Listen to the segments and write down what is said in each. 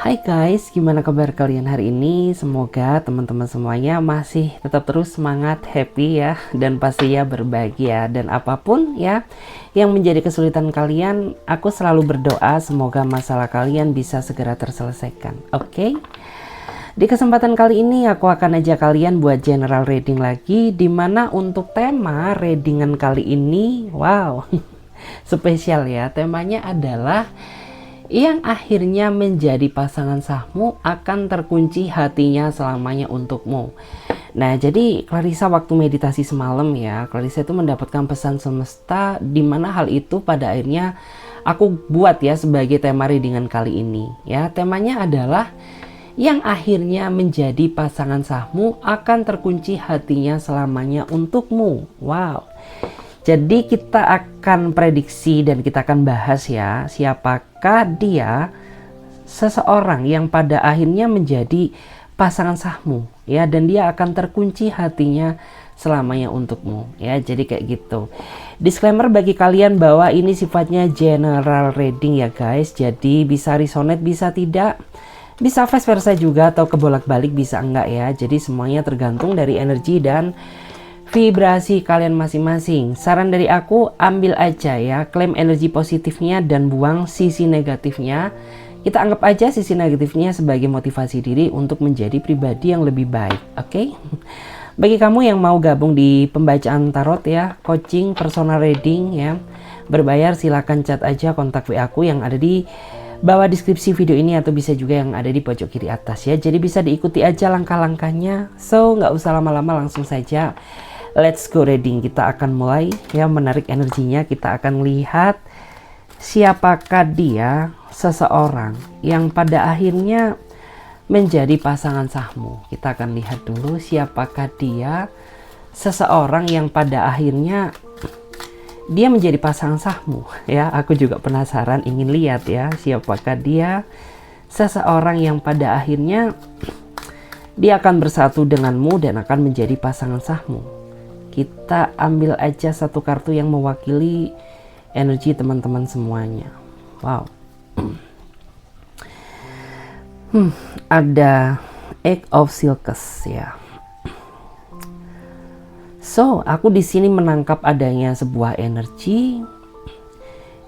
Hai guys, gimana kabar kalian hari ini? Semoga teman-teman semuanya masih tetap terus semangat, happy ya, dan pastinya berbahagia. Dan apapun ya yang menjadi kesulitan kalian, aku selalu berdoa semoga masalah kalian bisa segera terselesaikan. Oke? Di kesempatan kali ini aku akan ajak kalian buat general reading lagi, dimana untuk tema readingan kali ini, wow, spesial ya. Temanya adalah yang akhirnya menjadi pasangan sahmu akan terkunci hatinya selamanya untukmu. Nah, jadi Clarissa waktu meditasi semalam ya, Clarissa itu mendapatkan pesan semesta di mana hal itu pada akhirnya aku buat ya sebagai tema readingan kali ini. Ya, temanya adalah yang akhirnya menjadi pasangan sahmu akan terkunci hatinya selamanya untukmu. Wow. Jadi kita akan prediksi dan kita akan bahas ya, siapakah dia seseorang yang pada akhirnya menjadi pasangan sahmu ya, dan dia akan terkunci hatinya selamanya untukmu ya. Jadi kayak gitu. Disclaimer bagi kalian bahwa ini sifatnya general reading ya guys. Jadi bisa resonate, bisa tidak, bisa vice versa juga, atau kebolak-balik bisa enggak ya. Jadi semuanya tergantung dari energi dan vibrasi kalian masing-masing. Saran dari aku, ambil aja ya, klaim energi positifnya dan buang sisi negatifnya. Kita anggap aja sisi negatifnya sebagai motivasi diri untuk menjadi pribadi yang lebih baik. Oke? Bagi kamu yang mau gabung di pembacaan tarot ya, coaching personal reading ya, berbayar, silakan chat aja kontak WA aku yang ada di bawah deskripsi video ini, atau bisa juga yang ada di pojok kiri atas ya. Jadi bisa diikuti aja langkah-langkahnya. So nggak usah lama-lama, langsung saja let's go reading. Kita akan mulai ya, menarik energinya. Kita akan lihat siapakah dia seseorang yang pada akhirnya menjadi pasangan sahmu. Kita akan lihat dulu siapakah dia seseorang yang pada akhirnya dia menjadi pasangan sahmu ya. Aku juga penasaran, ingin lihat ya, siapakah dia seseorang yang pada akhirnya dia akan bersatu denganmu dan akan menjadi pasangan sahmu. Kita ambil aja satu kartu yang mewakili energi teman-teman semuanya. Wow. Ada Eight of Silks ya. So, aku di sini menangkap adanya sebuah energi.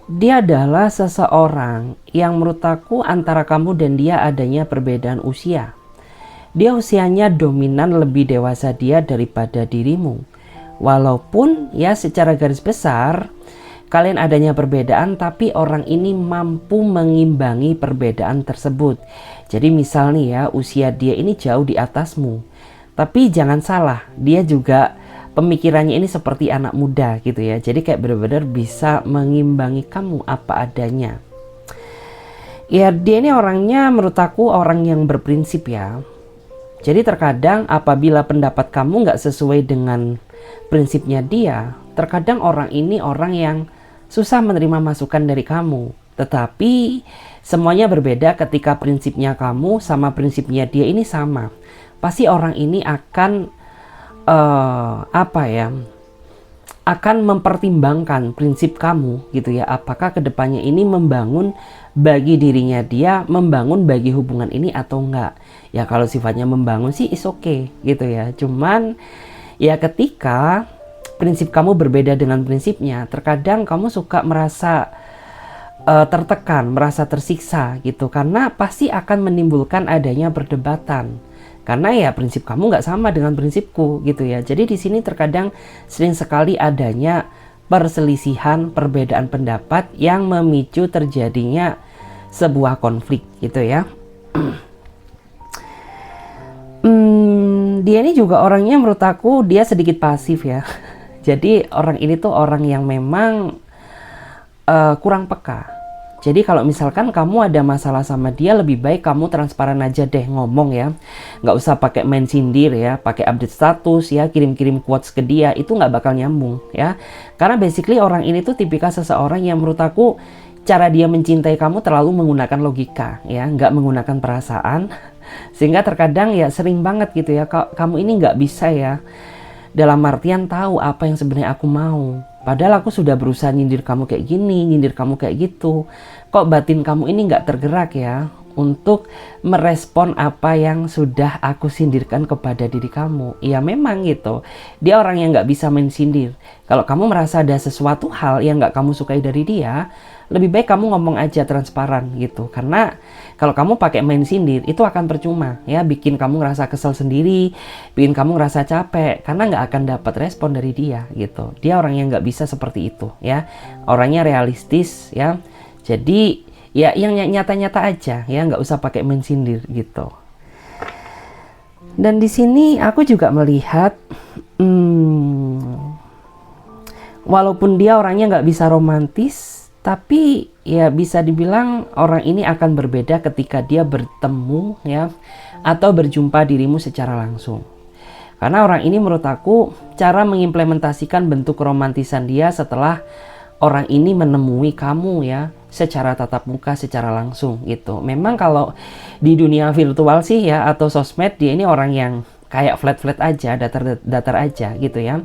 Dia adalah seseorang yang menurut aku antara kamu dan dia adanya perbedaan usia. Dia usianya dominan lebih dewasa dia daripada dirimu. Walaupun ya secara garis besar kalian adanya perbedaan, tapi orang ini mampu mengimbangi perbedaan tersebut. Jadi misal nih ya, usia dia ini jauh di atasmu. Tapi jangan salah, dia juga pemikirannya ini seperti anak muda gitu ya. Jadi kayak benar-benar bisa mengimbangi kamu apa adanya. Ya, dia ini orangnya menurut aku orang yang berprinsip ya. Jadi terkadang apabila pendapat kamu nggak sesuai dengan prinsipnya dia, terkadang orang ini orang yang susah menerima masukan dari kamu. Tetapi semuanya berbeda ketika prinsipnya kamu sama prinsipnya dia ini sama. Pasti orang ini akan akan mempertimbangkan prinsip kamu gitu ya. Apakah kedepannya ini membangun bagi dirinya dia, membangun bagi hubungan ini atau enggak. Ya kalau sifatnya membangun sih is okay gitu ya. Cuman ya ketika prinsip kamu berbeda dengan prinsipnya, terkadang kamu suka merasa tertekan, merasa tersiksa gitu. Karena pasti akan menimbulkan adanya perdebatan. Karena ya prinsip kamu nggak sama dengan prinsipku gitu ya. Jadi di sini terkadang sering sekali adanya perselisihan, perbedaan pendapat yang memicu terjadinya sebuah konflik gitu ya. Dia ini juga orangnya menurut aku dia sedikit pasif ya. Jadi orang ini tuh orang yang memang kurang peka. Jadi kalau misalkan kamu ada masalah sama dia, lebih baik kamu transparan aja deh ngomong ya. Nggak usah pakai main sindir ya, pakai update status ya, kirim-kirim quotes ke dia, itu nggak bakal nyambung ya. Karena basically orang ini tuh tipikal seseorang yang menurut aku cara dia mencintai kamu terlalu menggunakan logika ya, nggak menggunakan perasaan. Sehingga terkadang ya sering banget gitu ya, kamu ini nggak bisa ya dalam artian tahu apa yang sebenarnya aku mau. Padahal aku sudah berusaha nyindir kamu kayak gini, nyindir kamu kayak gitu. Kok batin kamu ini nggak tergerak ya untuk merespon apa yang sudah aku sindirkan kepada diri kamu. Ya memang gitu, dia orang yang nggak bisa main sindir. Kalau kamu merasa ada sesuatu hal yang nggak kamu sukai dari dia, lebih baik kamu ngomong aja transparan gitu. Karena kalau kamu pakai main sindir, itu akan percuma ya, bikin kamu ngerasa kesel sendiri, bikin kamu ngerasa capek, karena nggak akan dapat respon dari dia gitu. Dia orang yang nggak bisa seperti itu ya, orangnya realistis ya. Jadi ya yang nyata-nyata aja ya, nggak usah pakai main sindir gitu. Dan di sini aku juga melihat walaupun dia orangnya nggak bisa romantis, tapi ya bisa dibilang orang ini akan berbeda ketika dia bertemu ya, atau berjumpa dirimu secara langsung. Karena orang ini menurut aku cara mengimplementasikan bentuk keromantisan dia setelah orang ini menemui kamu ya, secara tatap muka, secara langsung gitu. Memang kalau di dunia virtual sih ya, atau sosmed, dia ini orang yang kayak flat-flat aja, datar aja gitu ya.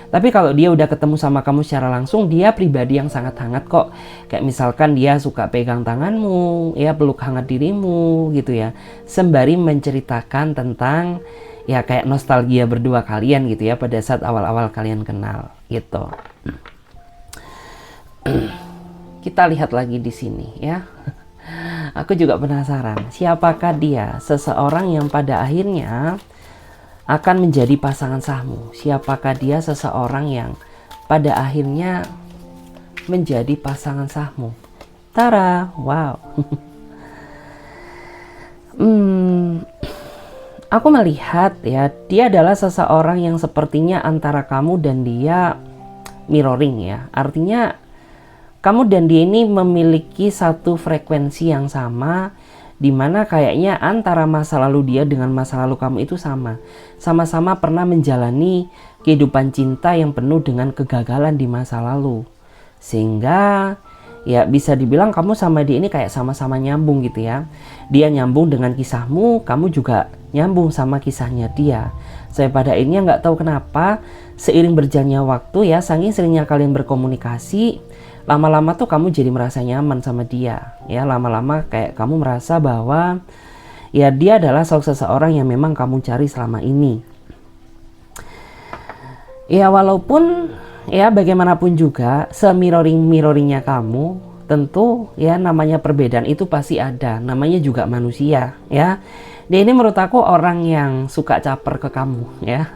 Tapi kalau dia udah ketemu sama kamu secara langsung, dia pribadi yang sangat hangat kok. Kayak misalkan dia suka pegang tanganmu, ya peluk hangat dirimu gitu ya. Sembari menceritakan tentang ya kayak nostalgia berdua kalian gitu ya, pada saat awal-awal kalian kenal gitu. Kita lihat lagi di sini ya. Aku juga penasaran, siapakah dia? Seseorang yang pada akhirnya akan menjadi pasangan sahmu. Siapakah dia? Seseorang yang pada akhirnya menjadi pasangan sahmu. Tara, wow. Aku melihat ya, dia adalah seseorang yang sepertinya antara kamu dan dia mirroring ya. Artinya kamu dan dia ini memiliki satu frekuensi yang sama, dimana kayaknya antara masa lalu dia dengan masa lalu kamu itu sama. Sama-sama pernah menjalani kehidupan cinta yang penuh dengan kegagalan di masa lalu. Sehingga ya bisa dibilang kamu sama dia ini kayak sama-sama nyambung gitu ya. Dia nyambung dengan kisahmu, kamu juga nyambung sama kisahnya dia. Saya pada akhirnya nggak tahu kenapa, seiring berjalannya waktu ya, saking seringnya kalian berkomunikasi, lama-lama tuh kamu jadi merasa nyaman sama dia ya. Lama-lama kayak kamu merasa bahwa ya dia adalah seseorang yang memang kamu cari selama ini. Ya walaupun ya bagaimanapun juga mirroringnya kamu, tentu ya namanya perbedaan itu pasti ada, namanya juga manusia ya. Dia ini menurut aku orang yang suka caper ke kamu ya.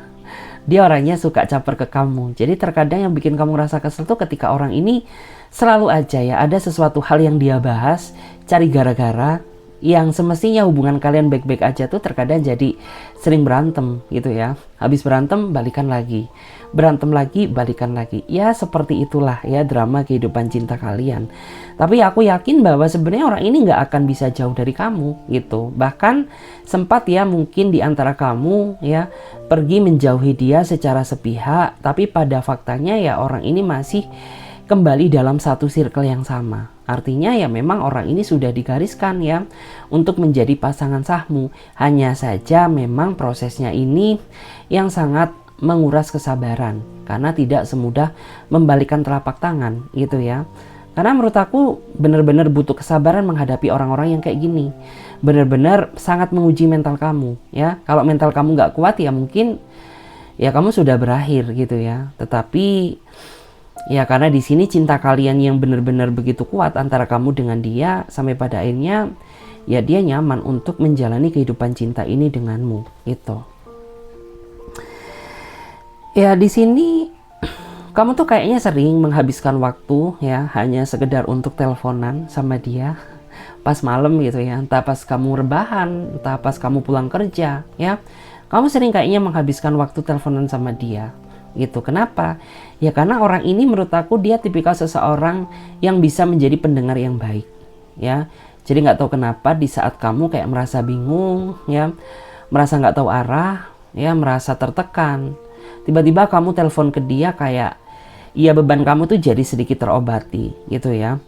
Dia orangnya suka caper ke kamu. Jadi terkadang yang bikin kamu rasa kesel tuh ketika orang ini selalu aja ya ada sesuatu hal yang dia bahas, cari gara-gara, yang semestinya hubungan kalian baik-baik aja tuh terkadang jadi sering berantem gitu ya. Habis berantem balikan lagi, berantem lagi balikan lagi. Ya seperti itulah ya drama kehidupan cinta kalian. Tapi aku yakin bahwa sebenarnya orang ini nggak akan bisa jauh dari kamu gitu. Bahkan sempat ya mungkin di antara kamu ya pergi menjauhi dia secara sepihak, tapi pada faktanya ya orang ini masih kembali dalam satu circle yang sama. Artinya ya memang orang ini sudah digariskan ya untuk menjadi pasangan sahmu. Hanya saja memang prosesnya ini yang sangat menguras kesabaran, karena tidak semudah membalikan telapak tangan gitu ya. Karena menurut aku benar-benar butuh kesabaran menghadapi orang-orang yang kayak gini. Benar-benar sangat menguji mental kamu ya. Kalau mental kamu nggak kuat ya mungkin ya kamu sudah berakhir gitu ya. Tetapi ya karena di sini cinta kalian yang benar-benar begitu kuat antara kamu dengan dia, sampai pada akhirnya ya dia nyaman untuk menjalani kehidupan cinta ini denganmu gitu. Ya di sini kamu tuh kayaknya sering menghabiskan waktu ya hanya sekedar untuk teleponan sama dia pas malam gitu ya, entah pas kamu rebahan, entah pas kamu pulang kerja ya. Kamu sering kayaknya menghabiskan waktu teleponan sama dia gitu. Kenapa? Ya karena orang ini menurut aku dia tipikal seseorang yang bisa menjadi pendengar yang baik ya. Jadi nggak tahu kenapa di saat kamu kayak merasa bingung ya, merasa nggak tahu arah ya, merasa tertekan, tiba-tiba kamu telepon ke dia, kayak ya beban kamu tuh jadi sedikit terobati gitu ya.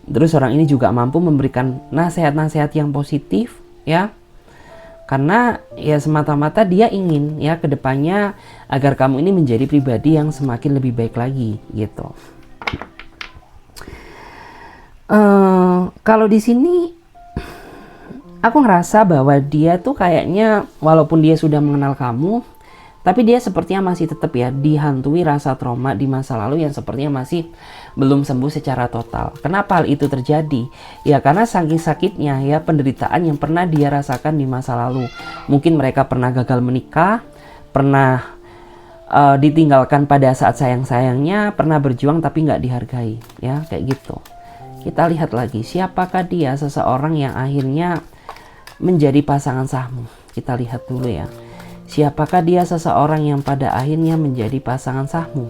Terus orang ini juga mampu memberikan nasihat-nasihat yang positif ya, karena ya semata-mata dia ingin ya kedepannya agar kamu ini menjadi pribadi yang semakin lebih baik lagi gitu. Kalau di sini Aku ngerasa bahwa dia tuh kayaknya walaupun dia sudah mengenal kamu, tapi dia sepertinya masih tetap ya dihantui rasa trauma di masa lalu yang sepertinya masih belum sembuh secara total. Kenapa hal itu terjadi? Ya karena saking sakitnya ya penderitaan yang pernah dia rasakan di masa lalu. Mungkin mereka pernah gagal menikah, pernah ditinggalkan pada saat sayang-sayangnya, pernah berjuang tapi nggak dihargai, ya kayak gitu. Kita lihat lagi, siapakah dia, seseorang yang akhirnya menjadi pasangan sahmu. Kita lihat dulu ya. Siapakah dia, seseorang yang pada akhirnya menjadi pasangan sahmu?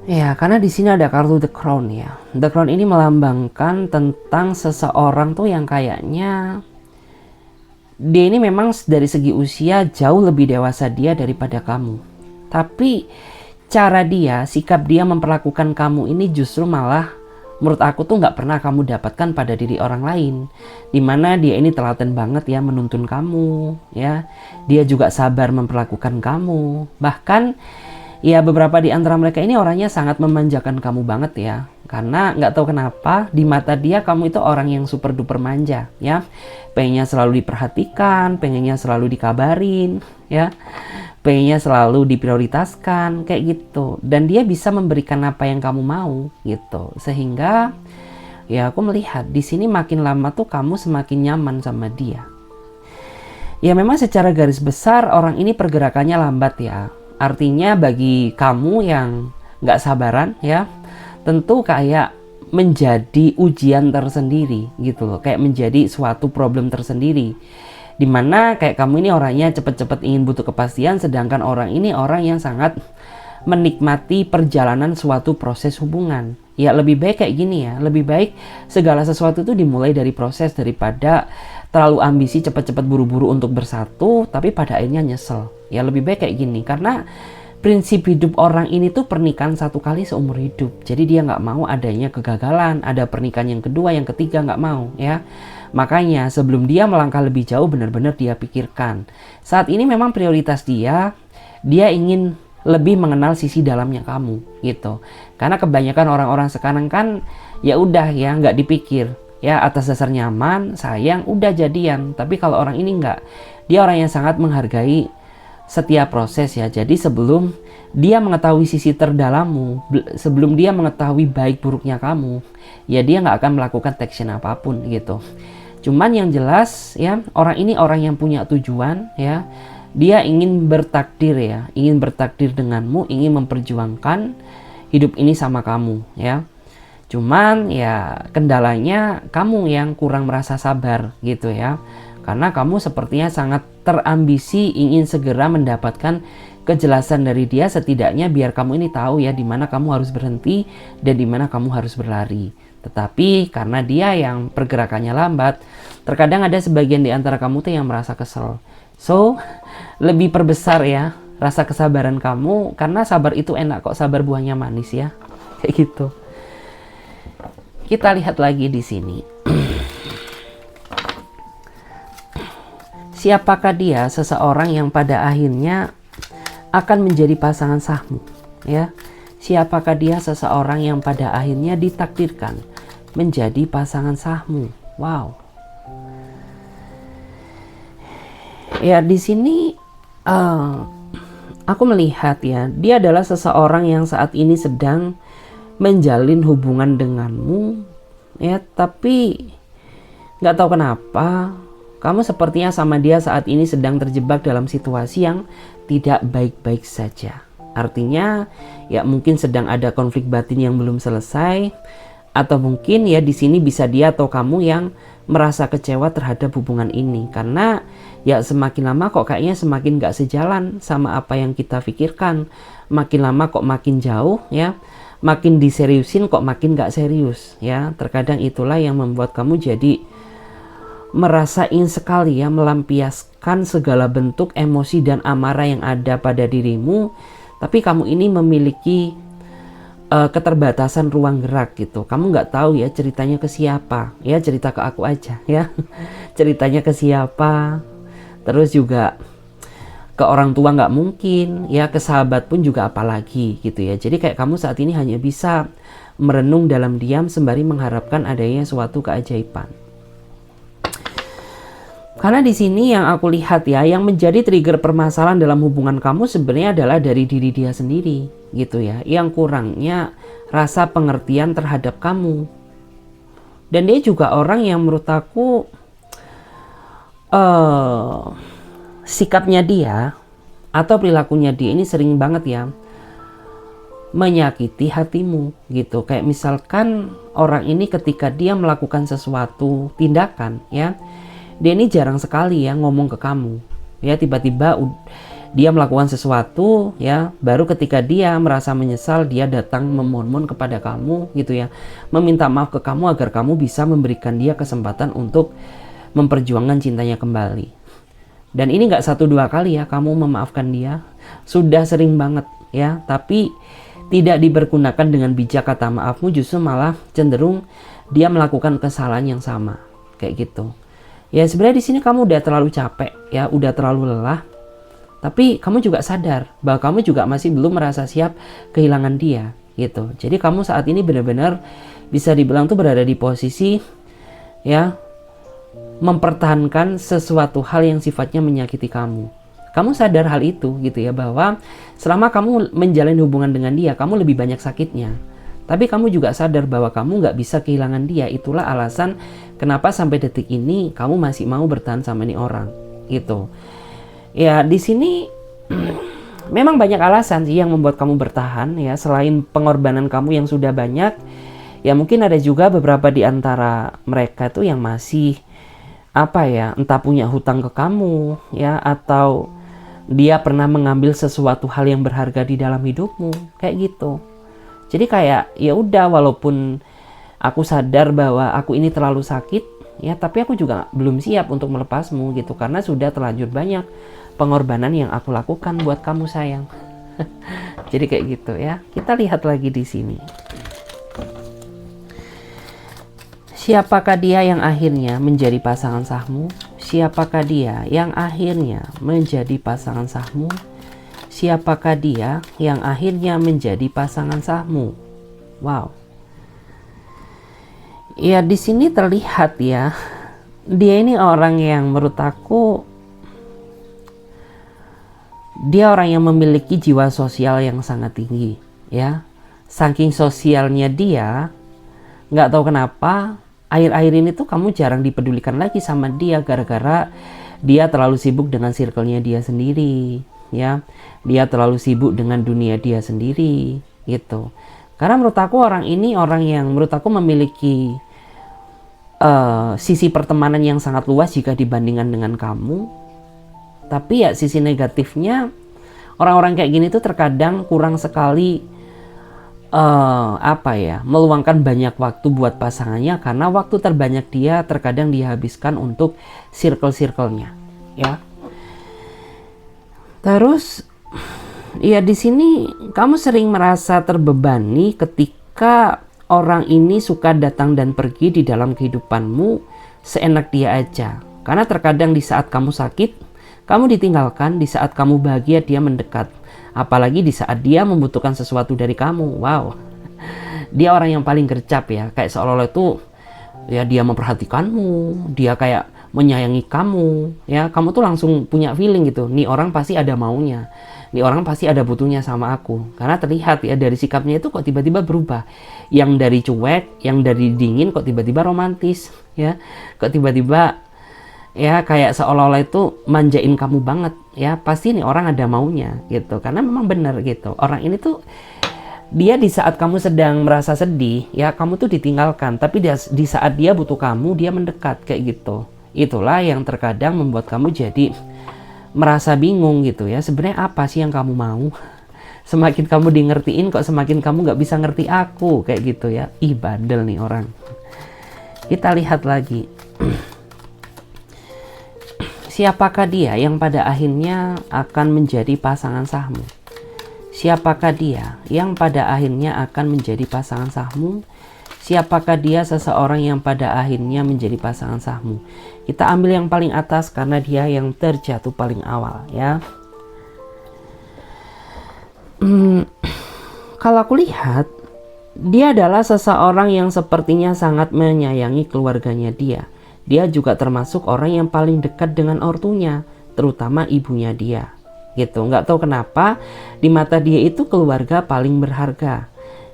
Ya, karena di sini ada kartu The Crown ya. The Crown ini melambangkan tentang seseorang tuh yang kayaknya dia ini memang dari segi usia jauh lebih dewasa dia daripada kamu. Tapi cara dia, sikap dia memperlakukan kamu ini justru malah menurut aku tuh nggak pernah kamu dapatkan pada diri orang lain. Dimana dia ini telaten banget ya menuntun kamu, ya. Dia juga sabar memperlakukan kamu. Bahkan ya beberapa di antara mereka ini orangnya sangat memanjakan kamu banget ya. Karena nggak tahu kenapa di mata dia kamu itu orang yang super duper manja, ya. Pengennya selalu diperhatikan, pengennya selalu dikabarin, ya. Pengennya selalu diprioritaskan kayak gitu, dan dia bisa memberikan apa yang kamu mau gitu. Sehingga ya aku melihat di sini makin lama tuh kamu semakin nyaman sama dia. Ya memang secara garis besar orang ini pergerakannya lambat ya. Artinya bagi kamu yang nggak sabaran ya, tentu kayak menjadi ujian tersendiri gitu loh, kayak menjadi suatu problem tersendiri. Dimana kayak kamu ini orangnya cepet-cepet ingin butuh kepastian, sedangkan orang ini orang yang sangat menikmati perjalanan suatu proses hubungan. Ya lebih baik kayak gini ya, lebih baik segala sesuatu itu dimulai dari proses daripada terlalu ambisi cepet-cepet buru-buru untuk bersatu tapi pada akhirnya nyesel. Ya lebih baik kayak gini, karena prinsip hidup orang ini tuh pernikahan satu kali seumur hidup. Jadi dia nggak mau adanya kegagalan, ada pernikahan yang kedua, yang ketiga nggak mau ya. Makanya sebelum dia melangkah lebih jauh benar-benar dia pikirkan. Saat ini memang prioritas dia ingin lebih mengenal sisi dalamnya kamu gitu. Karena kebanyakan orang-orang sekarang kan ya udah ya nggak dipikir. Ya atas dasar nyaman, sayang, udah jadian. Tapi kalau orang ini nggak. Dia orang yang sangat menghargai setiap proses ya. Jadi sebelum dia mengetahui sisi terdalammu, sebelum dia mengetahui baik buruknya kamu, ya dia nggak akan melakukan action apapun gitu. Cuman yang jelas ya, orang ini orang yang punya tujuan ya. Dia ingin bertakdir ya, ingin bertakdir denganmu, ingin memperjuangkan hidup ini sama kamu ya. Cuman ya kendalanya kamu yang kurang merasa sabar gitu ya. Karena kamu sepertinya sangat terambisi ingin segera mendapatkan kejelasan dari dia, setidaknya biar kamu ini tahu ya di mana kamu harus berhenti dan di mana kamu harus berlari. Tetapi karena dia yang pergerakannya lambat, terkadang ada sebagian di antara kamu tuh yang merasa kesel. So, lebih perbesar ya rasa kesabaran kamu, karena sabar itu enak kok, sabar buahnya manis ya. Kayak gitu. Kita lihat lagi di sini. Siapakah dia, seseorang yang pada akhirnya akan menjadi pasangan sahmu ya. Siapakah dia, seseorang yang pada akhirnya ditakdirkan menjadi pasangan sahmu. Wow. Ya di sini aku melihat ya, dia adalah seseorang yang saat ini sedang menjalin hubungan denganmu ya, tapi nggak tahu kenapa kamu sepertinya sama dia saat ini sedang terjebak dalam situasi yang tidak baik-baik saja. Artinya ya mungkin sedang ada konflik batin yang belum selesai, atau mungkin ya di sini bisa dia atau kamu yang merasa kecewa terhadap hubungan ini, karena ya semakin lama kok kayaknya semakin gak sejalan sama apa yang kita pikirkan. Makin lama kok makin jauh ya, makin diseriusin kok makin gak serius ya. Terkadang itulah yang membuat kamu jadi merasa ingin sekali ya melampiaskan segala bentuk emosi dan amarah yang ada pada dirimu, tapi kamu ini memiliki keterbatasan ruang gerak gitu. Kamu nggak tahu ya ceritanya ke siapa ya, cerita ke aku aja ya. Ceritanya ke siapa, terus juga ke orang tua nggak mungkin, ya ke sahabat pun juga apalagi gitu ya. Jadi kayak kamu saat ini hanya bisa merenung dalam diam sembari mengharapkan adanya suatu keajaiban. Karena di sini yang aku lihat ya, yang menjadi trigger permasalahan dalam hubungan kamu sebenarnya adalah dari diri dia sendiri gitu ya. Yang kurangnya rasa pengertian terhadap kamu. Dan dia juga orang yang menurut aku sikapnya dia atau perilakunya dia ini sering banget ya menyakiti hatimu gitu. Kayak misalkan orang ini ketika dia melakukan sesuatu tindakan ya, dia ini jarang sekali ya ngomong ke kamu ya. Tiba-tiba dia melakukan sesuatu ya, baru ketika dia merasa menyesal dia datang memohon kepada kamu gitu ya, meminta maaf ke kamu agar kamu bisa memberikan dia kesempatan untuk memperjuangkan cintanya kembali. Dan ini nggak 1-2 kali ya kamu memaafkan dia, sudah sering banget ya. Tapi tidak dipergunakan dengan bijak kata maafmu, justru malah cenderung dia melakukan kesalahan yang sama kayak gitu. Ya sebenarnya di sini kamu udah terlalu capek ya, udah terlalu lelah. Tapi kamu juga sadar bahwa kamu juga masih belum merasa siap kehilangan dia gitu. Jadi kamu saat ini benar-benar bisa dibilang tuh berada di posisi ya mempertahankan sesuatu hal yang sifatnya menyakiti kamu. Kamu sadar hal itu gitu ya, bahwa selama kamu menjalin hubungan dengan dia, kamu lebih banyak sakitnya. Tapi kamu juga sadar bahwa kamu nggak bisa kehilangan dia. Itulah alasan kenapa sampai detik ini kamu masih mau bertahan sama ini orang gitu. Ya di sini memang banyak alasan sih yang membuat kamu bertahan ya. Selain pengorbanan kamu yang sudah banyak, ya mungkin ada juga beberapa di antara mereka tuh yang masih apa ya, entah punya hutang ke kamu ya, atau dia pernah mengambil sesuatu hal yang berharga di dalam hidupmu kayak gitu. Jadi kayak ya udah, walaupun aku sadar bahwa aku ini terlalu sakit ya, tapi aku juga belum siap untuk melepasmu gitu, karena sudah terlanjur banyak pengorbanan yang aku lakukan buat kamu sayang. Jadi kayak gitu ya. Kita lihat lagi di sini. Siapakah dia yang akhirnya menjadi pasangan sahmu? Siapakah dia yang akhirnya menjadi pasangan sahmu? Siapakah dia yang akhirnya menjadi pasangan sahmu? Wow. Ya di sini terlihat ya, dia ini orang yang menurut aku, dia orang yang memiliki jiwa sosial yang sangat tinggi ya. Saking sosialnya dia, nggak tahu kenapa akhir-akhir ini tuh kamu jarang dipedulikan lagi sama dia, gara-gara dia terlalu sibuk dengan circle-nya dia sendiri ya. Dia terlalu sibuk dengan dunia dia sendiri gitu. Karena menurut aku orang ini orang yang menurut aku memiliki sisi pertemanan yang sangat luas jika dibandingkan dengan kamu. Tapi ya sisi negatifnya, orang-orang kayak gini tuh terkadang kurang sekali meluangkan banyak waktu buat pasangannya, karena waktu terbanyak dia terkadang dihabiskan untuk circle-circle-nya ya. Terus ya di sini kamu sering merasa terbebani ketika orang ini suka datang dan pergi di dalam kehidupanmu seenak dia aja. Karena terkadang di saat kamu sakit, kamu ditinggalkan, di saat kamu bahagia dia mendekat. Apalagi di saat dia membutuhkan sesuatu dari kamu. Wow. Dia orang yang paling gercep ya. Kayak seolah-olah itu ya dia memperhatikanmu, dia kayak menyayangi kamu ya. Kamu tuh langsung punya feeling gitu, nih orang pasti ada maunya, nih orang pasti ada butuhnya sama aku. Karena terlihat ya dari sikapnya itu kok tiba-tiba berubah, yang dari cuek, yang dari dingin kok tiba-tiba romantis ya, kok tiba-tiba ya kayak seolah-olah itu manjain kamu banget ya. Pasti nih orang ada maunya gitu, karena memang benar gitu. Orang ini tuh dia di saat kamu sedang merasa sedih ya, kamu tuh ditinggalkan, tapi di saat dia butuh kamu, dia mendekat kayak gitu. Itulah yang terkadang membuat kamu jadi merasa bingung gitu ya. Sebenarnya apa sih yang kamu mau? Semakin kamu di ngertiin kok semakin kamu gak bisa ngerti aku kayak gitu ya. Ih bandel nih orang. Kita lihat lagi. Siapakah dia yang pada akhirnya akan menjadi pasangan sahmu? Siapakah dia yang pada akhirnya akan menjadi pasangan sahmu? Siapakah dia seseorang yang pada akhirnya menjadi pasangan sahmu? Kita ambil yang paling atas karena dia yang terjatuh paling awal ya. Kalau aku lihat, dia adalah seseorang yang sepertinya sangat menyayangi keluarganya dia. Dia juga termasuk orang yang paling dekat dengan ortunya, terutama ibunya dia. Gitu, nggak tahu kenapa di mata dia itu keluarga paling berharga.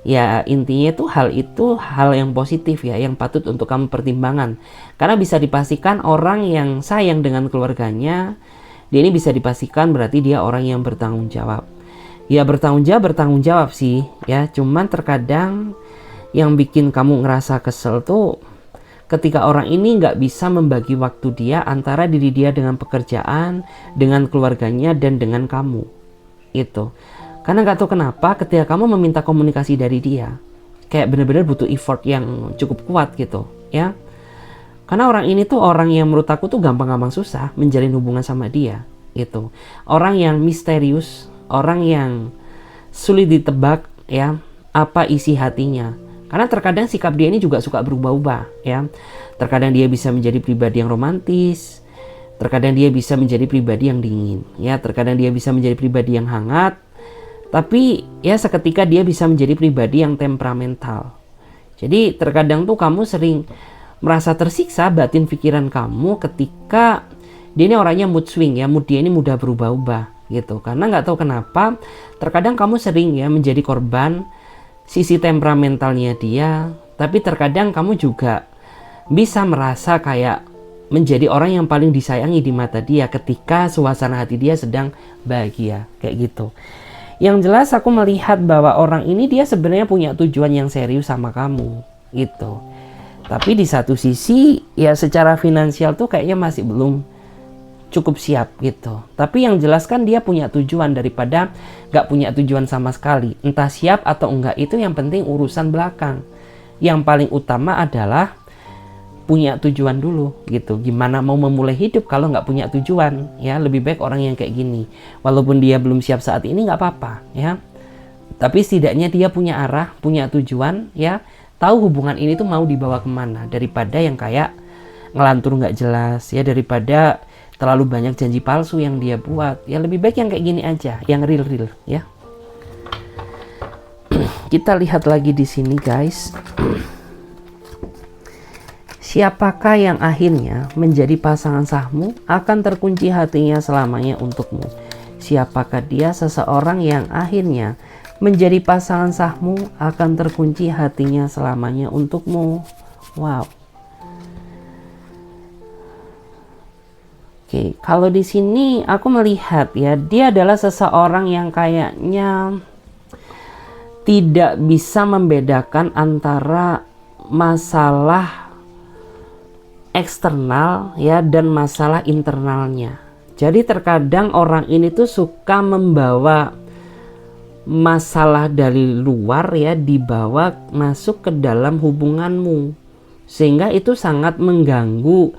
Ya intinya itu hal yang positif ya, yang patut untuk kamu pertimbangkan. Karena bisa dipastikan orang yang sayang dengan keluarganya, dia ini bisa dipastikan berarti dia orang yang bertanggung jawab. Ya bertanggung jawab sih ya, cuman terkadang yang bikin kamu ngerasa kesel tuh ketika orang ini nggak bisa membagi waktu dia antara diri dia dengan pekerjaan, dengan keluarganya, dan dengan kamu. Itu. Karena nggak tahu kenapa ketika kamu meminta komunikasi dari dia, kayak bener-bener butuh effort yang cukup kuat gitu, ya. Karena orang ini tuh orang yang menurut aku tuh gampang-gampang susah menjalin hubungan sama dia, gitu. Orang yang misterius, orang yang sulit ditebak, ya, apa isi hatinya. Karena terkadang sikap dia ini juga suka berubah-ubah, ya. Terkadang dia bisa menjadi pribadi yang romantis, terkadang dia bisa menjadi pribadi yang dingin, ya. Terkadang dia bisa menjadi pribadi yang hangat, tapi ya seketika dia bisa menjadi pribadi yang temperamental. Jadi terkadang tuh kamu sering merasa tersiksa batin pikiran kamu ketika dia ini orangnya mood swing, ya. Mood dia ini mudah berubah-ubah gitu. Karena nggak tahu kenapa terkadang kamu sering ya menjadi korban sisi temperamentalnya dia, tapi terkadang kamu juga bisa merasa kayak menjadi orang yang paling disayangi di mata dia ketika suasana hati dia sedang bahagia, kayak gitu. Yang jelas aku melihat bahwa orang ini dia sebenarnya punya tujuan yang serius sama kamu, gitu. Tapi di satu sisi ya secara finansial tuh kayaknya masih belum cukup siap gitu. Tapi yang jelas kan dia punya tujuan daripada gak punya tujuan sama sekali. Entah siap atau enggak itu yang penting urusan belakang. Yang paling utama adalah punya tujuan dulu gitu. Gimana mau memulai hidup kalau nggak punya tujuan, ya. Lebih baik orang yang kayak gini, walaupun dia belum siap saat ini nggak apa-apa, ya. Tapi setidaknya dia punya arah, punya tujuan, ya. Tahu hubungan ini tuh mau dibawa kemana, daripada yang kayak ngelantur nggak jelas, ya. Daripada terlalu banyak janji palsu yang dia buat, ya. Lebih baik yang kayak gini aja, yang real-real, ya. Kita lihat lagi di sini, guys. Siapakah yang akhirnya menjadi pasangan sahmu akan terkunci hatinya selamanya untukmu. Siapakah dia? Seseorang yang akhirnya menjadi pasangan sahmu akan terkunci hatinya selamanya untukmu. Wow. Oke, kalau di sini aku melihat ya, dia adalah seseorang yang kayaknya tidak bisa membedakan antara masalah eksternal ya dan masalah internalnya. Jadi terkadang orang ini tuh suka membawa masalah dari luar ya, dibawa masuk ke dalam hubunganmu, sehingga itu sangat mengganggu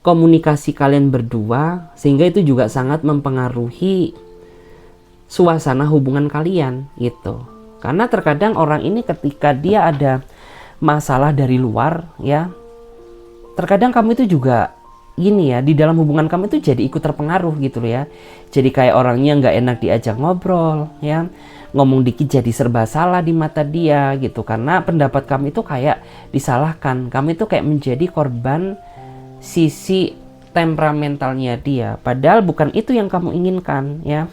komunikasi kalian berdua, sehingga itu juga sangat mempengaruhi suasana hubungan kalian gitu. Karena terkadang orang ini ketika dia ada masalah dari luar ya, terkadang kamu itu juga gini ya, di dalam hubungan kamu itu jadi ikut terpengaruh gitu loh ya. Jadi kayak orangnya nggak enak diajak ngobrol ya, ngomong dikit jadi serba salah di mata dia gitu. Karena pendapat kamu itu kayak disalahkan, kamu itu kayak menjadi korban sisi temperamentalnya dia. Padahal bukan itu yang kamu inginkan ya.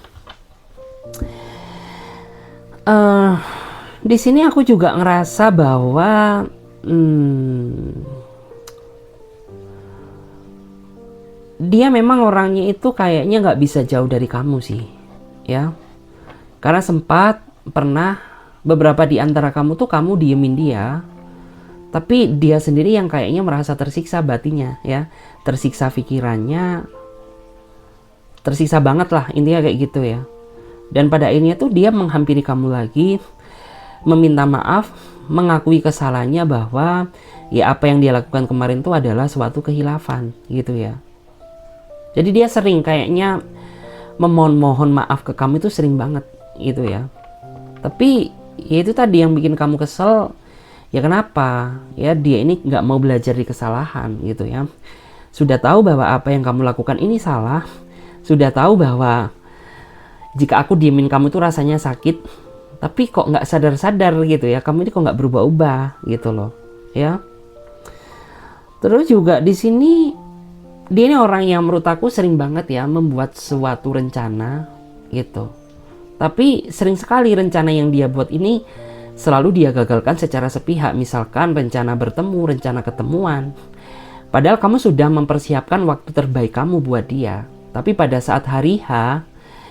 Di sini aku juga ngerasa bahwa dia memang orangnya itu kayaknya nggak bisa jauh dari kamu sih, ya. Karena sempat pernah beberapa di antara kamu tuh kamu diemin dia, tapi dia sendiri yang kayaknya merasa tersiksa batinnya, ya, tersiksa pikirannya, tersiksa banget lah intinya kayak gitu ya. Dan pada akhirnya tuh dia menghampiri kamu lagi, meminta maaf, mengakui kesalahannya bahwa ya apa yang dia lakukan kemarin tuh adalah suatu kehilafan gitu ya. Jadi dia sering kayaknya memohon maaf ke kamu itu sering banget gitu ya. Tapi ya itu tadi yang bikin kamu kesel. Ya kenapa? Ya dia ini nggak mau belajar di kesalahan gitu ya. Sudah tahu bahwa apa yang kamu lakukan ini salah. Sudah tahu bahwa Jika aku diemin kamu tuh rasanya sakit, tapi kok nggak sadar-sadar gitu ya, kamu ini kok nggak berubah-ubah gitu loh ya. Terus juga di sini dia ini orang yang menurut aku sering banget ya membuat suatu rencana gitu, tapi sering sekali rencana yang dia buat ini selalu dia gagalkan secara sepihak. Misalkan rencana bertemu, rencana ketemuan, padahal kamu sudah mempersiapkan waktu terbaik kamu buat dia, tapi pada saat hari H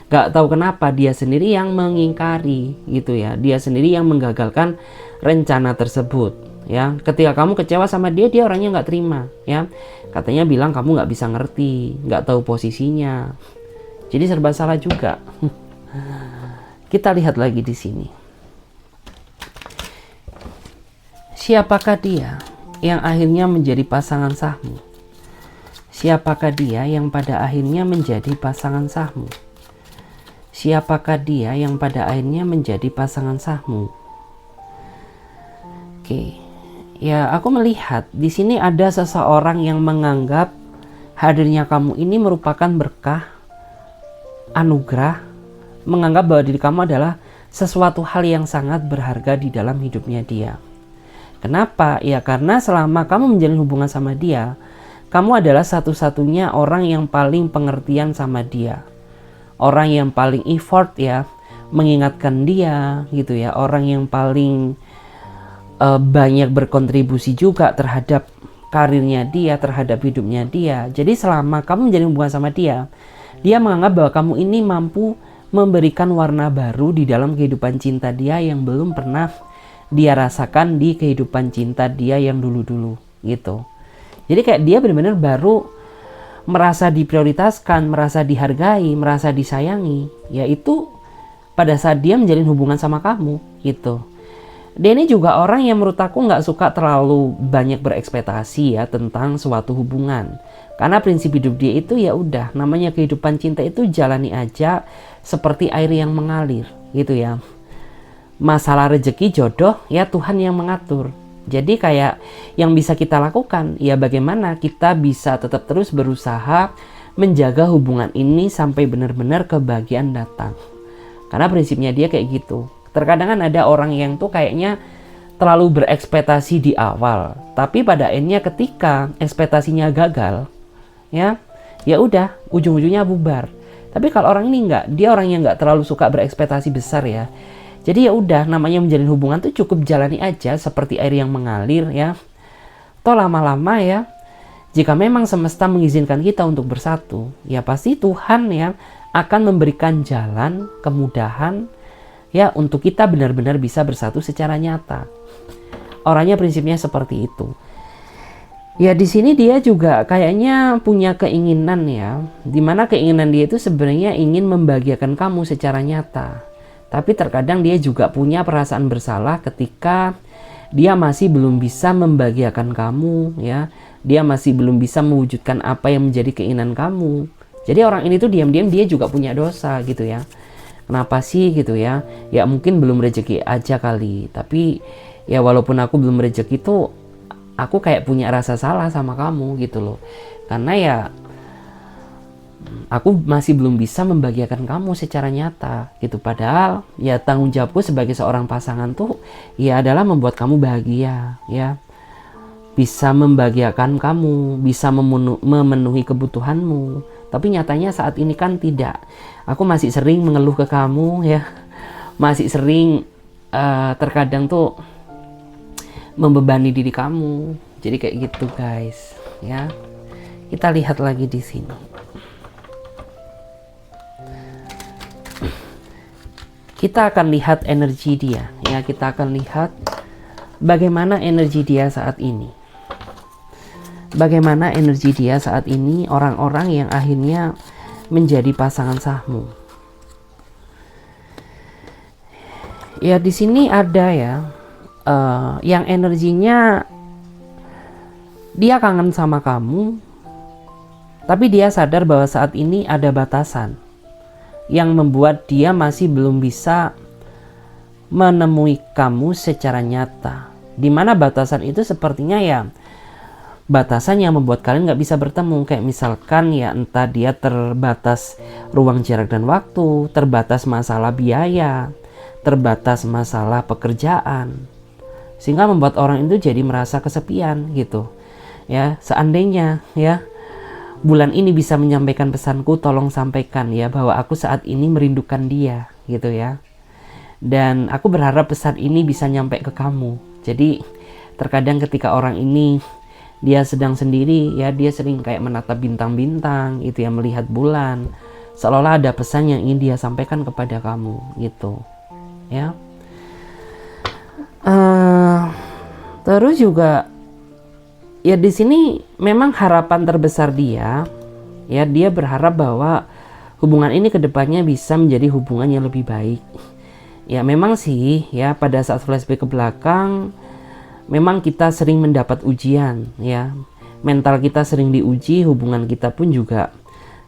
gak tahu kenapa dia sendiri yang mengingkari gitu ya, dia sendiri yang menggagalkan rencana tersebut ya. Ketika kamu kecewa sama dia, dia orangnya nggak terima ya, katanya bilang kamu nggak bisa ngerti, nggak tahu posisinya, jadi serba salah juga. Kita lihat lagi di sini, siapakah dia yang akhirnya menjadi pasangan sahmu? Siapakah dia yang pada akhirnya menjadi pasangan sahmu? Siapakah dia yang pada akhirnya menjadi pasangan sahmu? Oke, ya aku melihat di sini ada seseorang yang menganggap hadirnya kamu ini merupakan berkah, anugerah, menganggap bahwa diri kamu adalah sesuatu hal yang sangat berharga di dalam hidupnya dia. Kenapa? Ya karena selama kamu menjalin hubungan sama dia, kamu adalah satu-satunya orang yang paling pengertian sama dia. Orang yang paling effort ya, mengingatkan dia gitu ya. Orang yang paling banyak berkontribusi juga terhadap karirnya dia, terhadap hidupnya dia. Jadi selama kamu menjalin hubungan sama dia, dia menganggap bahwa kamu ini mampu memberikan warna baru di dalam kehidupan cinta dia yang belum pernah dia rasakan di kehidupan cinta dia yang dulu-dulu gitu. Jadi kayak dia benar-benar baru merasa diprioritaskan, merasa dihargai, merasa disayangi, yaitu pada saat dia menjalin hubungan sama kamu gitu. Dia ini juga orang yang menurut aku nggak suka terlalu banyak berekspektasi ya tentang suatu hubungan. Karena prinsip hidup dia itu ya udah, namanya kehidupan cinta itu jalani aja seperti air yang mengalir gitu ya. Masalah rezeki jodoh ya Tuhan yang mengatur. Jadi kayak yang bisa kita lakukan ya bagaimana kita bisa tetap terus berusaha menjaga hubungan ini sampai benar-benar kebahagiaan datang. Karena prinsipnya dia kayak gitu. Terkadang kan ada orang yang tuh kayaknya terlalu berekspektasi di awal, tapi pada akhirnya ketika ekspektasinya gagal, ya udah ujung-ujungnya bubar. Tapi kalau orang ini enggak, dia orang yang enggak terlalu suka berekspektasi besar ya. Jadi ya udah, namanya menjalin hubungan tuh cukup jalani aja seperti air yang mengalir ya. Toh lama-lama ya, jika memang semesta mengizinkan kita untuk bersatu, ya pasti Tuhan ya akan memberikan jalan, kemudahan ya untuk kita benar-benar bisa bersatu secara nyata. Orangnya prinsipnya seperti itu. Ya di sini dia juga kayaknya punya keinginan ya, dimana keinginan dia itu sebenarnya ingin membahagiakan kamu secara nyata. Tapi terkadang dia juga punya perasaan bersalah ketika dia masih belum bisa membahagiakan kamu ya. Dia masih belum bisa mewujudkan apa yang menjadi keinginan kamu. Jadi orang ini tuh diam-diam dia juga punya dosa gitu ya. Kenapa sih gitu ya? Ya mungkin belum rezeki aja kali. Tapi ya walaupun aku belum rezeki tuh aku kayak punya rasa salah sama kamu gitu loh. Karena ya aku masih belum bisa membahagiakan kamu secara nyata gitu. Padahal ya tanggung jawabku sebagai seorang pasangan tuh ya adalah membuat kamu bahagia ya, bisa membahagiakan kamu, bisa memenuhi kebutuhanmu. Tapi nyatanya saat ini kan tidak. Aku masih sering mengeluh ke kamu ya, masih sering terkadang tuh membebani diri kamu. Jadi kayak gitu guys ya. Kita lihat lagi di sini. Kita akan lihat energi dia ya, kita akan lihat bagaimana energi dia saat ini. Bagaimana energi dia saat ini, orang-orang yang akhirnya menjadi pasangan sahmu. Ya di sini ada ya yang energinya dia kangen sama kamu, tapi dia sadar bahwa saat ini ada batasan yang membuat dia masih belum bisa menemui kamu secara nyata. Dimana batasan itu sepertinya ya batasan yang membuat kalian nggak bisa bertemu. Kayak misalkan ya entah dia terbatas ruang, jarak, dan waktu, terbatas masalah biaya, terbatas masalah pekerjaan, sehingga membuat orang itu jadi merasa kesepian gitu ya. Seandainya ya bulan ini bisa menyampaikan pesanku, tolong sampaikan ya bahwa aku saat ini merindukan dia gitu ya. Dan aku berharap pesan ini bisa nyampe ke kamu. Jadi terkadang ketika orang ini dia sedang sendiri ya, dia sering kayak menatap bintang-bintang itu ya, melihat bulan, seolah-olah ada pesan yang ingin dia sampaikan kepada kamu gitu ya. Terus juga ya di sini memang harapan terbesar dia ya, dia berharap bahwa hubungan ini kedepannya bisa menjadi hubungan yang lebih baik. Ya memang sih ya, pada saat flashback ke belakang memang kita sering mendapat ujian ya, mental kita sering diuji, hubungan kita pun juga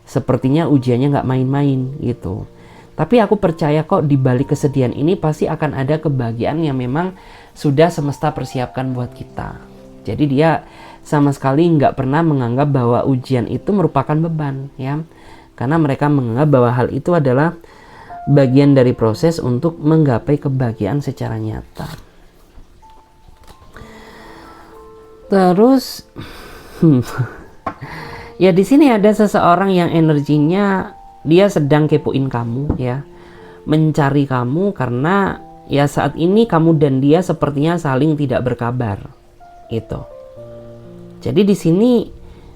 sepertinya ujiannya nggak main-main gitu. Tapi aku percaya kok di balik kesedihan ini pasti akan ada kebahagiaan yang memang sudah semesta persiapkan buat kita. Jadi dia sama sekali nggak pernah menganggap bahwa ujian itu merupakan beban ya, karena mereka menganggap bahwa hal itu adalah bagian dari proses untuk menggapai kebahagiaan secara nyata. Terus ya di sini ada seseorang yang energinya dia sedang kepoin kamu ya, mencari kamu karena ya saat ini kamu dan dia sepertinya saling tidak berkabar gitu. Jadi di sini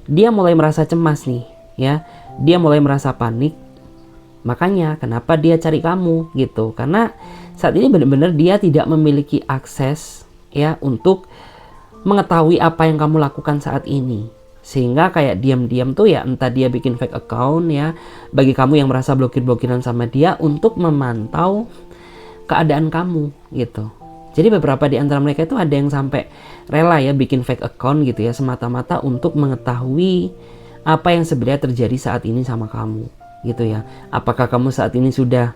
dia mulai merasa cemas nih ya, dia mulai merasa panik. Makanya kenapa dia cari kamu gitu, karena saat ini benar-benar dia tidak memiliki akses ya untuk mengetahui apa yang kamu lakukan saat ini, sehingga kayak diam-diam tuh ya entah dia bikin fake account ya bagi kamu yang merasa blokir-blokiran sama dia untuk memantau keadaan kamu gitu. Jadi beberapa di antara mereka itu ada yang sampai rela ya bikin fake account gitu ya, semata-mata untuk mengetahui apa yang sebenarnya terjadi saat ini sama kamu gitu ya. Apakah kamu saat ini sudah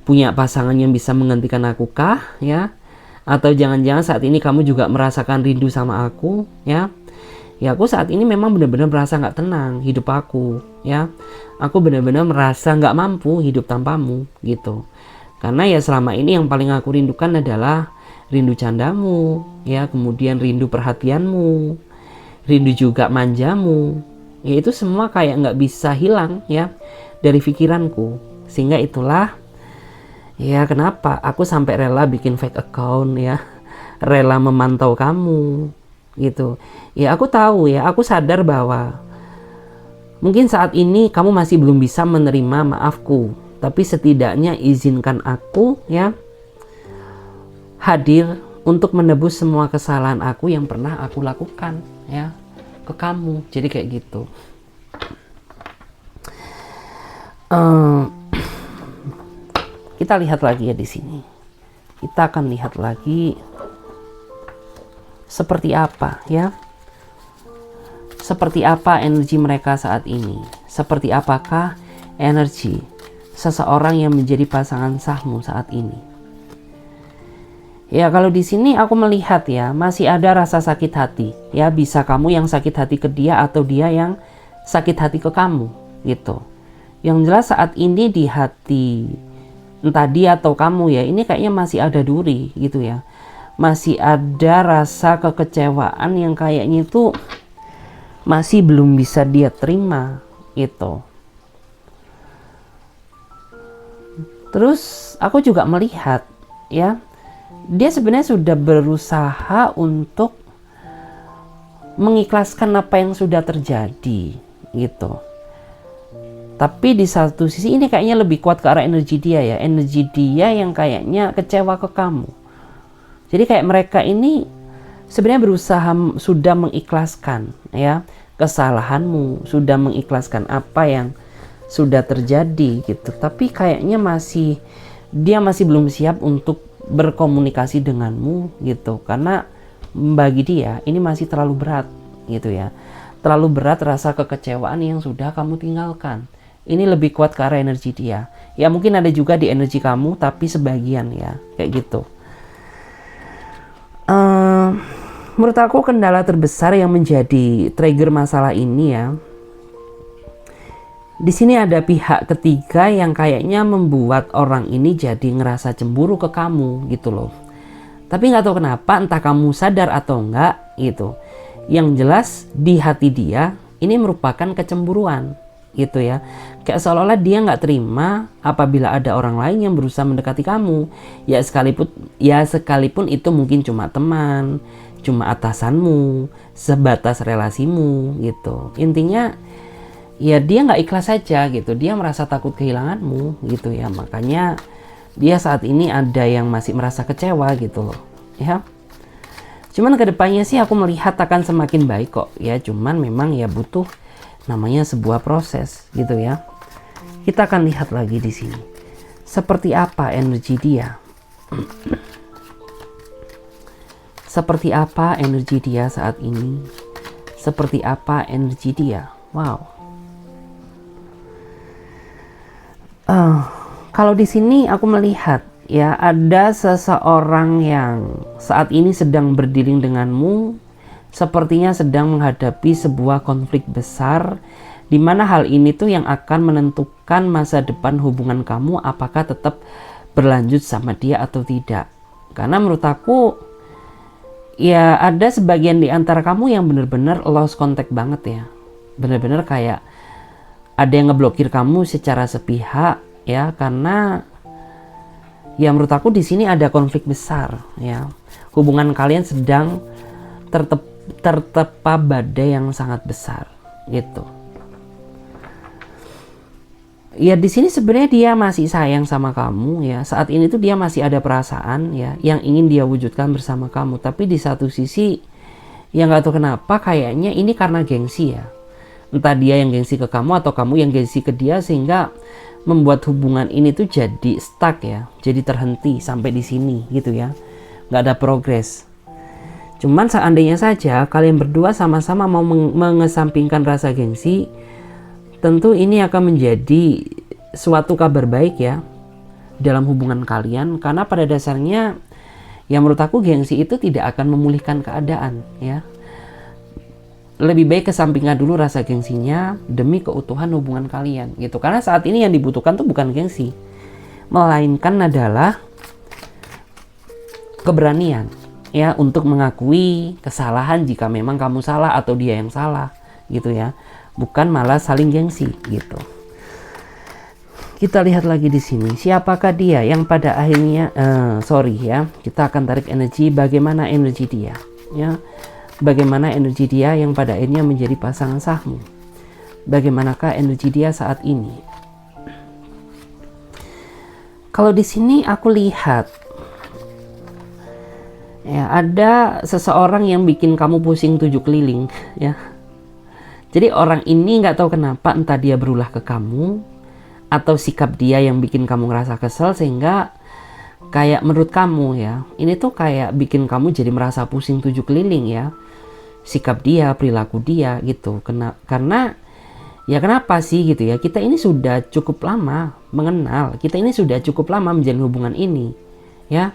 punya pasangan yang bisa menggantikan aku kah ya, atau jangan-jangan saat ini kamu juga merasakan rindu sama aku ya. Ya aku saat ini memang benar-benar merasa nggak tenang hidup aku ya, aku benar-benar merasa nggak mampu hidup tanpamu gitu. Karena ya selama ini yang paling aku rindukan adalah rindu candamu ya, kemudian rindu perhatianmu, rindu juga manjamu ya, itu semua kayak nggak bisa hilang ya dari pikiranku. Sehingga itulah ya kenapa aku sampai rela bikin fake account ya, rela memantau kamu gitu ya. Aku tahu ya, aku sadar bahwa mungkin saat ini kamu masih belum bisa menerima maafku, tapi setidaknya izinkan aku ya hadir untuk menebus semua kesalahan aku yang pernah aku lakukan ya ke kamu. Jadi kayak gitu. Kita lihat lagi ya di sini. Kita akan lihat lagi seperti apa ya. Seperti apa energi mereka saat ini? Seperti apakah energi seseorang yang menjadi pasangan sahmu saat ini? Ya kalau di sini aku melihat ya masih ada rasa sakit hati. Ya bisa kamu yang sakit hati ke dia atau dia yang sakit hati ke kamu gitu. Yang jelas saat ini di hati entah dia atau kamu ya, ini kayaknya masih ada duri gitu ya. Masih ada rasa kekecewaan yang kayaknya itu masih belum bisa dia terima gitu. Terus aku juga melihat ya, dia sebenarnya sudah berusaha untuk mengikhlaskan apa yang sudah terjadi gitu. Tapi di satu sisi ini kayaknya lebih kuat ke arah energi dia ya. Energi dia yang kayaknya kecewa ke kamu. Jadi kayak mereka ini sebenarnya berusaha sudah mengikhlaskan ya kesalahanmu, sudah mengikhlaskan apa yang sudah terjadi gitu. Tapi kayaknya dia masih belum siap untuk berkomunikasi denganmu gitu. Karena bagi dia ini masih terlalu berat gitu ya. Terlalu berat rasa kekecewaan yang sudah kamu tinggalkan. Ini lebih kuat ke arah energi dia. Ya mungkin ada juga di energi kamu, tapi sebagian ya kayak gitu. menurut aku kendala terbesar yang menjadi trigger masalah ini ya, di sini ada pihak ketiga yang kayaknya membuat orang ini jadi ngerasa cemburu ke kamu gitu loh. Tapi nggak tahu kenapa, entah kamu sadar atau enggak gitu. Yang jelas di hati dia ini merupakan kecemburuan gitu ya. Kayak seolah-olah dia nggak terima apabila ada orang lain yang berusaha mendekati kamu. Ya sekalipun itu mungkin cuma teman, cuma atasanmu, sebatas relasimu gitu. Intinya ya dia nggak ikhlas saja gitu. Dia merasa takut kehilanganmu gitu ya. Makanya dia saat ini ada yang masih merasa kecewa gitu loh ya. Cuman kedepannya sih aku melihat akan semakin baik kok ya. Cuman memang ya butuh namanya sebuah proses gitu ya. Kita akan lihat lagi di sini seperti apa energi dia. Seperti apa energi dia saat ini? Seperti apa energi dia? Wow. Kalau di sini aku melihat ya ada seseorang yang saat ini sedang berdiri denganmu, sepertinya sedang menghadapi sebuah konflik besar, di mana hal ini tuh yang akan menentukan masa depan hubungan kamu, apakah tetap berlanjut sama dia atau tidak. Karena menurut aku ya ada sebagian di antara kamu yang benar-benar lost contact banget ya, benar-benar kayak ada yang ngeblokir kamu secara sepihak ya, karena ya menurut aku di sini ada konflik besar ya. Hubungan kalian sedang tertepa badai yang sangat besar gitu. Ya di sini sebenarnya dia masih sayang sama kamu ya. Saat ini tuh dia masih ada perasaan ya yang ingin dia wujudkan bersama kamu. Tapi di satu sisi ya nggak tahu kenapa kayaknya ini karena gengsi ya. Entah dia yang gengsi ke kamu atau kamu yang gengsi ke dia, sehingga membuat hubungan ini tuh jadi stuck ya, jadi terhenti sampai di sini gitu ya, nggak ada progres. Cuman seandainya saja kalian berdua sama-sama mau mengesampingkan rasa gengsi, tentu ini akan menjadi suatu kabar baik ya dalam hubungan kalian, karena pada dasarnya ya menurut aku gengsi itu tidak akan memulihkan keadaan ya. Lebih baik kesampingkan dulu rasa gengsinya demi keutuhan hubungan kalian gitu. Karena saat ini yang dibutuhkan tuh bukan gengsi, melainkan adalah keberanian ya untuk mengakui kesalahan jika memang kamu salah atau dia yang salah gitu ya. Bukan malah saling gengsi gitu. Kita lihat lagi di sini, siapakah dia yang pada akhirnya kita akan tarik energi, bagaimana energi dia ya. Bagaimana energi dia yang pada akhirnya menjadi pasangan sahmu? Bagaimanakah energi dia saat ini? Kalau di sini aku lihat ya ada seseorang yang bikin kamu pusing 7 keliling ya. Jadi orang ini nggak tahu kenapa, entah dia berulah ke kamu atau sikap dia yang bikin kamu ngerasa kesel, sehingga kayak menurut kamu ya ini tuh kayak bikin kamu jadi merasa pusing 7 keliling ya. Sikap dia, perilaku dia gitu. Karena ya kenapa sih gitu ya, kita ini sudah cukup lama mengenal, kita ini sudah cukup lama menjalin hubungan ini ya,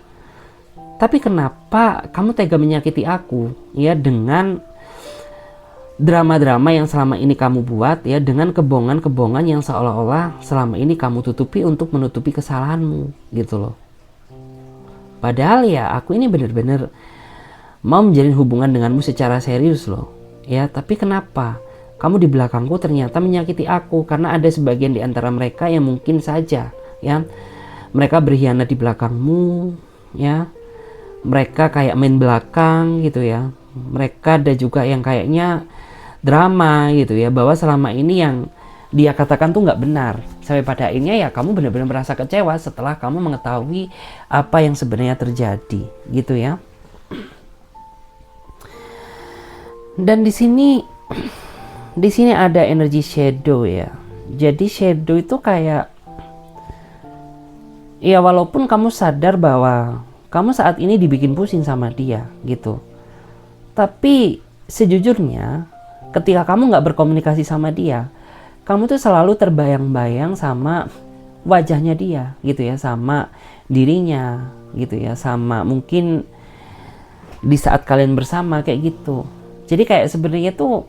tapi kenapa kamu tega menyakiti aku ya dengan drama-drama yang selama ini kamu buat ya, dengan kebohongan-kebohongan yang seolah-olah selama ini kamu tutupi untuk menutupi kesalahanmu gitu loh. Padahal ya aku ini bener-bener mau menjalin hubungan denganmu secara serius loh ya, tapi kenapa kamu di belakangku ternyata menyakiti aku? Karena ada sebagian di antara mereka yang mungkin saja ya mereka berkhianat di belakangmu ya, mereka kayak main belakang gitu ya, mereka ada juga yang kayaknya drama gitu ya, bahwa selama ini yang dia katakan tuh nggak benar, sampai pada akhirnya ya kamu benar-benar merasa kecewa setelah kamu mengetahui apa yang sebenarnya terjadi gitu ya. Dan di sini ada energi shadow ya. Jadi shadow itu kayak ya walaupun kamu sadar bahwa kamu saat ini dibikin pusing sama dia gitu, tapi sejujurnya ketika kamu nggak berkomunikasi sama dia, kamu tuh selalu terbayang-bayang sama wajahnya dia gitu ya, sama dirinya gitu ya, sama mungkin di saat kalian bersama kayak gitu. Jadi kayak sebenarnya tuh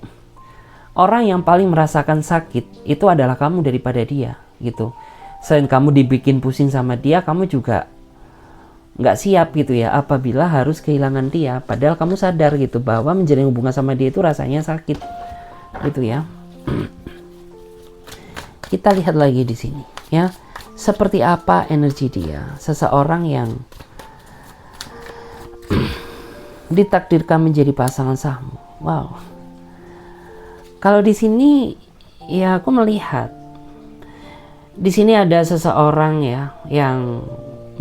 orang yang paling merasakan sakit itu adalah kamu daripada dia gitu. Selain kamu dibikin pusing sama dia, kamu juga nggak siap gitu ya apabila harus kehilangan dia. Padahal kamu sadar gitu bahwa menjalin hubungan sama dia itu rasanya sakit gitu ya. Kita lihat lagi di sini ya. Seperti apa energi dia? Seseorang yang ditakdirkan menjadi pasangan sahmu. Wow. Kalau di sini ya aku melihat di sini ada seseorang ya yang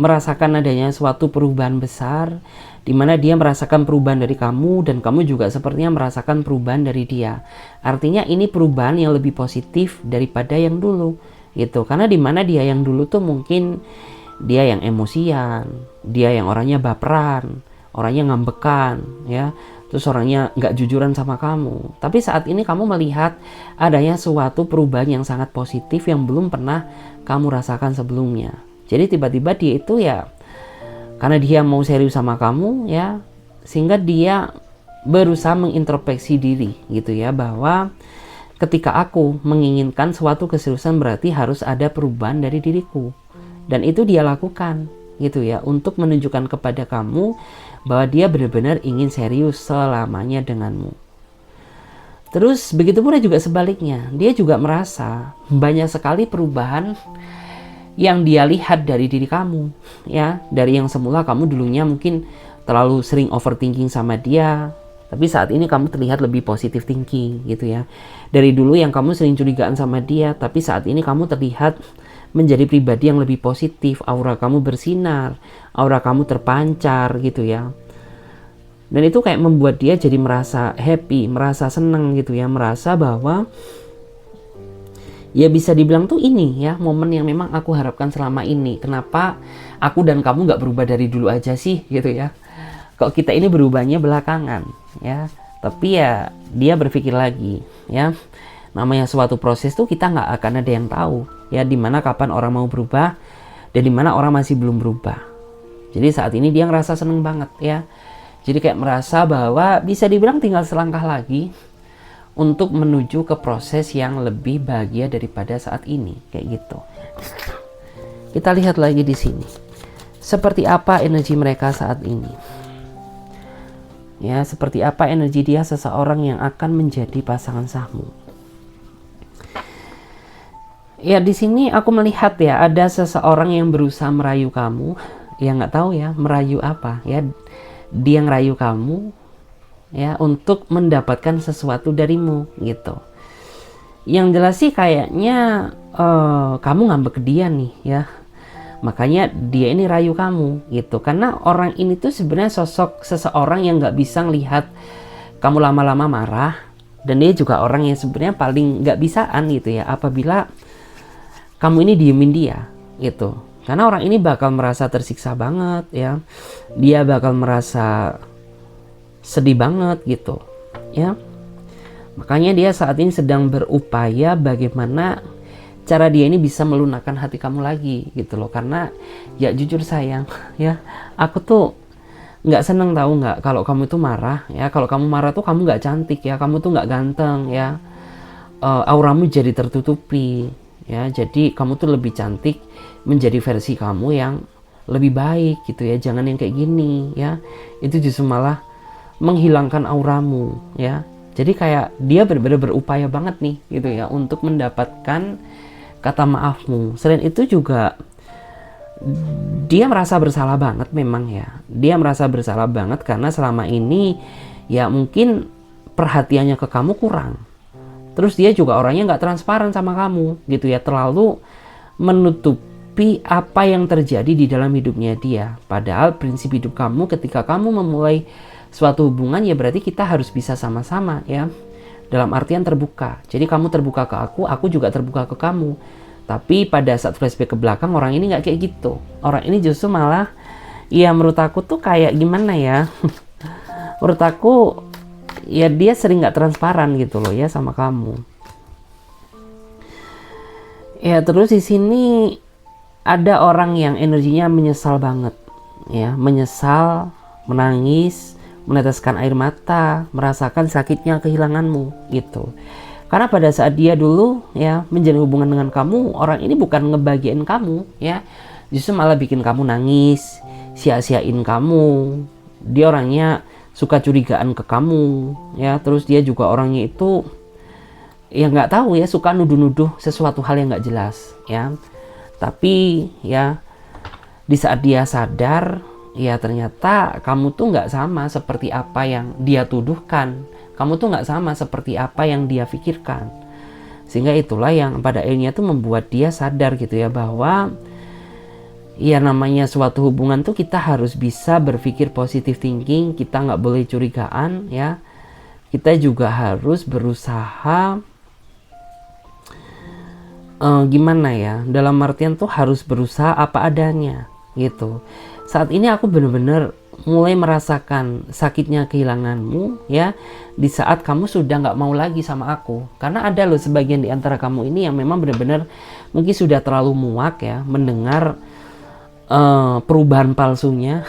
merasakan adanya suatu perubahan besar, di mana dia merasakan perubahan dari kamu dan kamu juga sepertinya merasakan perubahan dari dia. Artinya ini perubahan yang lebih positif daripada yang dulu gitu. Karena di mana dia yang dulu tuh mungkin dia yang emosian, dia yang orangnya baperan, orangnya ngambekan ya, terus orangnya nggak jujuran sama kamu. Tapi saat ini kamu melihat adanya suatu perubahan yang sangat positif yang belum pernah kamu rasakan sebelumnya. Jadi tiba-tiba dia itu ya, karena dia mau serius sama kamu ya, sehingga dia berusaha mengintrospeksi diri gitu ya, bahwa ketika aku menginginkan suatu keseriusan berarti harus ada perubahan dari diriku. Dan itu dia lakukan gitu ya, untuk menunjukkan kepada kamu bahwa dia benar-benar ingin serius selamanya denganmu. Terus begitu pula juga sebaliknya, dia juga merasa banyak sekali perubahan yang dia lihat dari diri kamu ya. Dari yang semula kamu dulunya mungkin terlalu sering overthinking sama dia, tapi saat ini kamu terlihat lebih positive thinking gitu ya. Dari dulu yang kamu sering curigaan sama dia, tapi saat ini kamu terlihat menjadi pribadi yang lebih positif, aura kamu bersinar, aura kamu terpancar gitu ya. Dan itu kayak membuat dia jadi merasa happy, merasa senang gitu ya, merasa bahwa ya bisa dibilang tuh ini ya momen yang memang aku harapkan selama ini. Kenapa aku dan kamu nggak berubah dari dulu aja sih gitu ya. Kok kita ini berubahnya belakangan ya. Tapi ya dia berpikir lagi ya, namanya suatu proses tuh kita nggak akan ada yang tahu ya, dimana kapan orang mau berubah dan dimana orang masih belum berubah. Jadi saat ini dia ngerasa seneng banget ya. Jadi kayak merasa bahwa bisa dibilang tinggal selangkah lagi untuk menuju ke proses yang lebih bahagia daripada saat ini kayak gitu. Kita lihat lagi di sini. Seperti apa energi mereka saat ini? Ya, seperti apa energi dia seseorang yang akan menjadi pasangan sahmu? Ya, di sini aku melihat ya ada seseorang yang berusaha merayu kamu. Ya nggak tahu ya merayu apa ya. Dia ngerayu kamu ya untuk mendapatkan sesuatu darimu gitu. Yang jelas sih kayaknya kamu ngambek ke dia nih ya. Makanya dia ini rayu kamu gitu. Karena orang ini tuh sebenarnya sosok seseorang yang nggak bisa ngelihat kamu lama-lama marah. Dan dia juga orang yang sebenarnya paling nggak bisaan gitu ya apabila kamu ini diemin dia gitu. Karena orang ini bakal merasa tersiksa banget ya. Dia bakal merasa sedih banget gitu ya. Makanya dia saat ini sedang berupaya bagaimana cara dia ini bisa melunakkan hati kamu lagi gitu loh. Karena ya jujur sayang ya, aku tuh nggak seneng tahu nggak kalau kamu tuh marah ya. Kalau kamu marah tuh kamu nggak cantik ya, kamu tuh nggak ganteng ya. Auramu jadi tertutupi ya. Jadi kamu tuh lebih cantik menjadi versi kamu yang lebih baik gitu ya. Jangan yang kayak gini ya. Itu justru malah menghilangkan auramu ya. Jadi kayak dia benar-benar berupaya banget nih gitu ya untuk mendapatkan kata maafmu. Selain itu juga dia merasa bersalah banget memang ya. Dia merasa bersalah banget karena selama ini ya mungkin perhatiannya ke kamu kurang. Terus dia juga orangnya nggak transparan sama kamu gitu ya. Terlalu menutupi apa yang terjadi di dalam hidupnya dia. Padahal prinsip hidup kamu ketika kamu memulai suatu hubungan ya berarti kita harus bisa sama-sama ya. Dalam artian terbuka. Jadi kamu terbuka ke aku juga terbuka ke kamu. Tapi pada saat flashback ke belakang orang ini nggak kayak gitu. Orang ini justru malah ya menurut aku tuh kayak gimana ya. Menurut aku ya dia sering nggak transparan gitu loh ya sama kamu. Ya terus di sini ada orang yang energinya menyesal banget ya, menyesal, menangis, meneteskan air mata, merasakan sakitnya kehilanganmu gitu. Karena pada saat dia dulu ya menjalin hubungan dengan kamu, orang ini bukan ngebahagiain kamu ya, justru malah bikin kamu nangis, sia-siain kamu. Dia orangnya suka curigaan ke kamu ya, terus dia juga orangnya itu ya nggak tahu ya, suka nuduh-nuduh sesuatu hal yang nggak jelas ya. Tapi ya di saat dia sadar, ya ternyata kamu tuh nggak sama seperti apa yang dia tuduhkan. Kamu tuh nggak sama seperti apa yang dia pikirkan. Sehingga itulah yang pada akhirnya tuh membuat dia sadar gitu ya, bahwa ya namanya suatu hubungan tuh kita harus bisa berpikir positive thinking. Kita nggak boleh curigaan ya. Kita juga harus berusaha gimana ya, dalam artian tuh harus berusaha apa adanya gitu. Saat ini aku bener-bener mulai merasakan sakitnya kehilanganmu ya, di saat kamu sudah nggak mau lagi sama aku. Karena ada loh sebagian di antara kamu ini yang memang bener-bener mungkin sudah terlalu muak ya mendengar perubahan palsunya.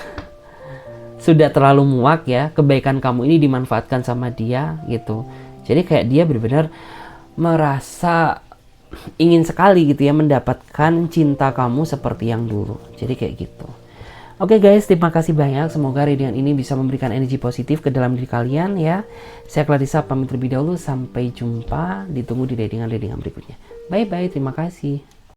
Sudah terlalu muak ya kebaikan kamu ini dimanfaatkan sama dia gitu. Jadi kayak dia benar-benar merasa ingin sekali gitu ya mendapatkan cinta kamu seperti yang dulu. Jadi kayak gitu. Oke guys, terima kasih banyak. Semoga readingan ini bisa memberikan energi positif ke dalam diri kalian ya. Saya Clarissa pamit terlebih dahulu. Sampai jumpa. Ditunggu di readingan berikutnya. Bye bye. Terima kasih.